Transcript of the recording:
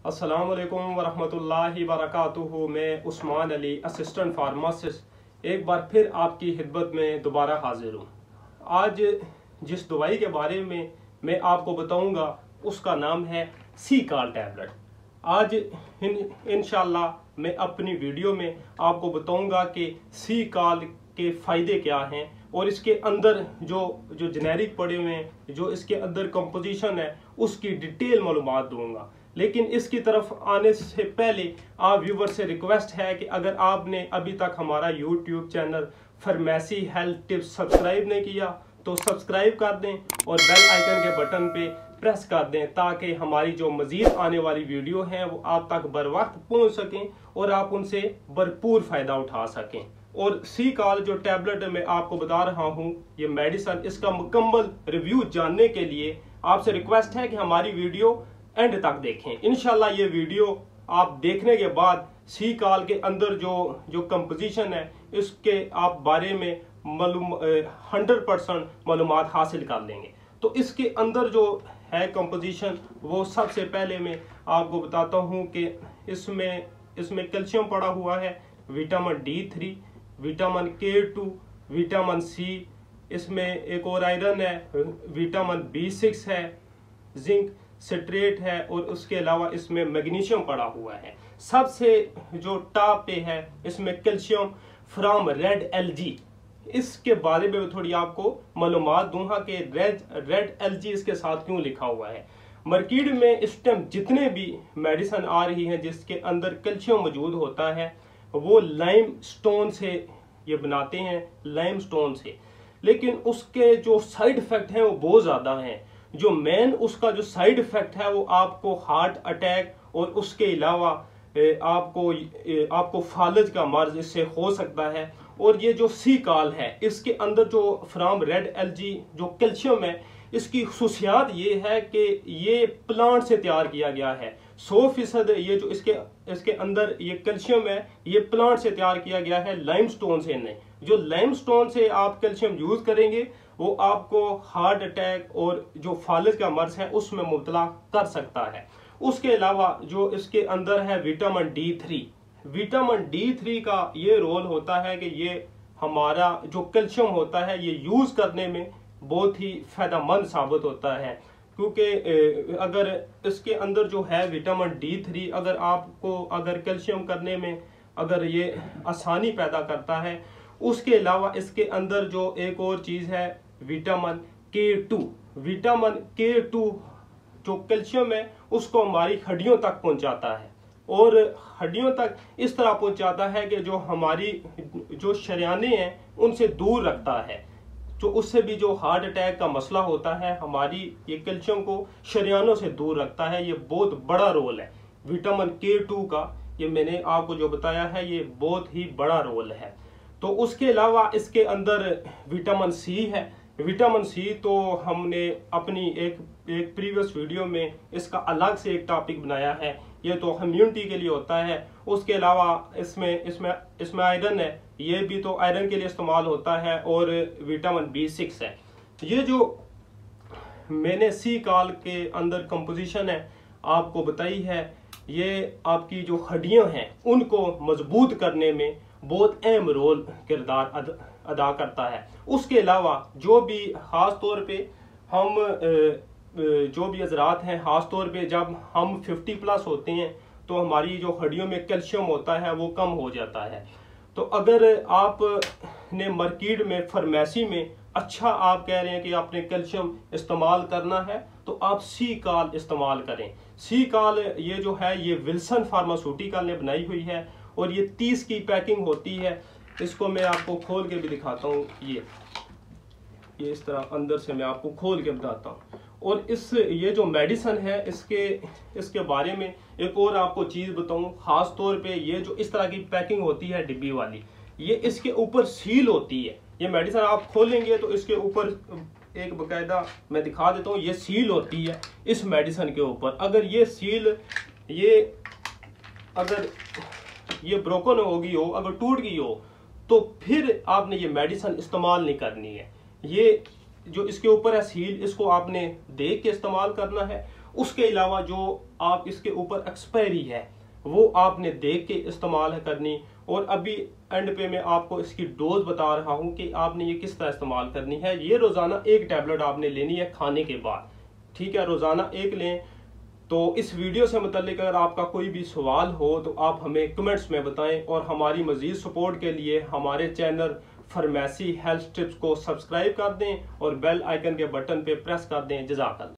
अस्सलाम वालेकुम वरहमतुल्लाहि वबरकातुहू। मैं उस्मान अली, असिस्टेंट फार्मासिस्ट, एक बार फिर आपकी खिदमत में दोबारा हाजिर हूँ। आज जिस दवाई के बारे में मैं आपको बताऊंगा उसका नाम है सी काल टैबलेट। आज इंशाल्लाह मैं अपनी वीडियो में आपको बताऊंगा कि सी काल के फ़ायदे क्या हैं और इसके अंदर जो जेनेरिक पड़े हुए हैं, जो इसके अंदर कंपोजिशन है, उसकी डिटेल मालूमात दूंगा। लेकिन इसकी तरफ आने से पहले आप व्यूवर से रिक्वेस्ट है कि अगर आपने अभी तक हमारा YouTube channel pharmacy health tips subscribe नहीं किया तो सब्सक्राइब कर दें और बेल आइकन के बटन पे प्रेस कर दें ताकि हमारी जो मज़ीद आने वाली वीडियो हैं वो आप तक बर वक्त पहुँच सकें और आप उनसे भरपूर फ़ायदा उठा सकें। और सी काल जो टैबलेट मैं आपको बता रहा हूँ, ये मेडिसन, इसका मुकम्मल रिव्यू जानने के लिए आपसे रिक्वेस्ट है कि हमारी वीडियो एंड तक देखें। इंशाल्लाह ये वीडियो आप देखने के बाद सी काल के अंदर जो कंपोजिशन है इसके आप बारे में 100% मालूमात हासिल कर लेंगे। तो इसके अंदर जो है कंपोजिशन, वो सबसे पहले मैं आपको बताता हूँ कि इसमें कैल्शियम पड़ा हुआ है, vitamin D3, vitamin K2, vitamin C, इसमें एक और आयरन है, विटामिन B6 है, जिंक सिट्रेट है और उसके अलावा इसमें मैग्नीशियम पड़ा हुआ है। सबसे जो टॉप पे है इसमें कैल्शियम फ्रॉम रेड एलगी। इसके बारे में थोड़ी आपको मालूमात दूंगा कि रेड एलगी इसके साथ क्यों लिखा हुआ है। मार्केट में इस टाइम जितने भी मेडिसिन आ रही हैं जिसके अंदर कैल्शियम मौजूद होता है वो लाइम स्टोन से ये बनाते हैं, लाइम स्टोन से। लेकिन उसके जो साइड इफेक्ट हैं वो बहुत ज़्यादा हैं। जो मेन उसका जो साइड इफेक्ट है वो आपको हार्ट अटैक और उसके अलावा आपको फालज का मर्ज इससे हो सकता है। और ये जो सी काल है इसके अंदर जो फ्रॉम रेड एलगी जो कैल्शियम है, इसकी खुसूसियात ये है कि ये प्लांट से तैयार किया गया है। 100% ये जो इसके अंदर ये कैल्शियम है ये प्लांट से तैयार किया गया है, लाइमस्टोन से नहीं। जो लाइमस्टोन से आप कैल्शियम यूज करेंगे वो आपको हार्ट अटैक और जो फालज का मर्ज है उसमें मुब्तला कर सकता है। उसके अलावा जो इसके अंदर है विटामिन D3, विटामिन D3 का ये रोल होता है कि ये हमारा जो कैल्शियम होता है ये यूज करने में बहुत ही फायदेमंद साबित होता है। क्योंकि अगर इसके अंदर जो है विटामिन D3 अगर कैल्शियम करने में अगर ये आसानी पैदा करता है। उसके अलावा इसके अंदर जो एक और चीज़ है विटामिन K2, विटामिन K2 जो कैल्शियम है उसको हमारी हड्डियों तक पहुंचाता है और हड्डियों तक इस तरह पहुंचाता है कि जो हमारी जो शरियाने हैं उनसे दूर रखता है। जो उससे भी जो हार्ट अटैक का मसला होता है, हमारी ये कैल्शियम को शरियानों से दूर रखता है। ये बहुत बड़ा रोल है विटामिन K2 का, ये मैंने आपको जो बताया है ये बहुत ही बड़ा रोल है। तो उसके अलावा इसके अंदर विटामिन C है। विटामिन C तो हमने अपनी एक प्रीवियस वीडियो में इसका अलग से एक टॉपिक बनाया है, ये तो इम्यूनिटी के लिए होता है। उसके अलावा इसमें आयरन है, ये भी तो आयरन के लिए इस्तेमाल होता है और विटामिन B6 है। ये जो मैंने सी काल के अंदर कंपोजिशन है आपको बताई है, ये आपकी जो हड्डियां हैं उनको मजबूत करने में बहुत अहम रोल किरदार अदा करता है। उसके अलावा जो भी खास तौर पे हम जो भी हजरात हैं, खास तौर पे जब हम 50+ होते हैं तो हमारी जो हड्डियों में कैल्शियम होता है वो कम हो जाता है। तो अगर आपने मार्केट में फार्मेसी में अच्छा आप कह रहे हैं कि आपने कैल्शियम इस्तेमाल करना है तो आप सी काल इस्तेमाल करें। सी काल ये जो है ये विल्सन फार्मास्यूटिकल ने बनाई हुई है और ये 30 की पैकिंग होती है। इसको मैं आपको खोल के भी दिखाता हूँ, ये इस तरह अंदर से मैं आपको खोल के बताता हूँ। और ये जो मेडिसिन है इसके बारे में एक और आपको चीज़ बताऊँ, खास तौर पे ये जो इस तरह की पैकिंग होती है डिब्बी वाली, ये इसके ऊपर सील होती है। ये मेडिसिन आप खोलेंगे तो इसके ऊपर एक बाकायदा मैं दिखा देता हूँ, ये सील होती है इस मेडिसिन के ऊपर। अगर ये सील अगर ये ब्रोकन होगी हो, अगर टूट गई हो तो फिर आपने ये मेडिसिन इस्तेमाल नहीं करनी है। ये जो इसके ऊपर है सील, इसको आपने देख के इस्तेमाल करना है। उसके अलावा जो आप इसके ऊपर एक्सपायरी है वो आपने देख के इस्तेमाल करनी। और अभी एंड पे मैं आपको इसकी डोज बता रहा हूँ कि आपने ये किस तरह इस्तेमाल करनी है। ये रोज़ाना 1 टैबलेट आपने लेनी है खाने के बाद, ठीक है, रोज़ाना 1 लें। तो इस वीडियो से मुताल्लिक अगर आपका कोई भी सवाल हो तो आप हमें कमेंट्स में बताएं, और हमारी मज़ीद सपोर्ट के लिए हमारे चैनल फार्मेसी हेल्थ टिप्स को सब्सक्राइब कर दें और बेल आइकन के बटन पे प्रेस कर दें। जज़ाकल्लाह।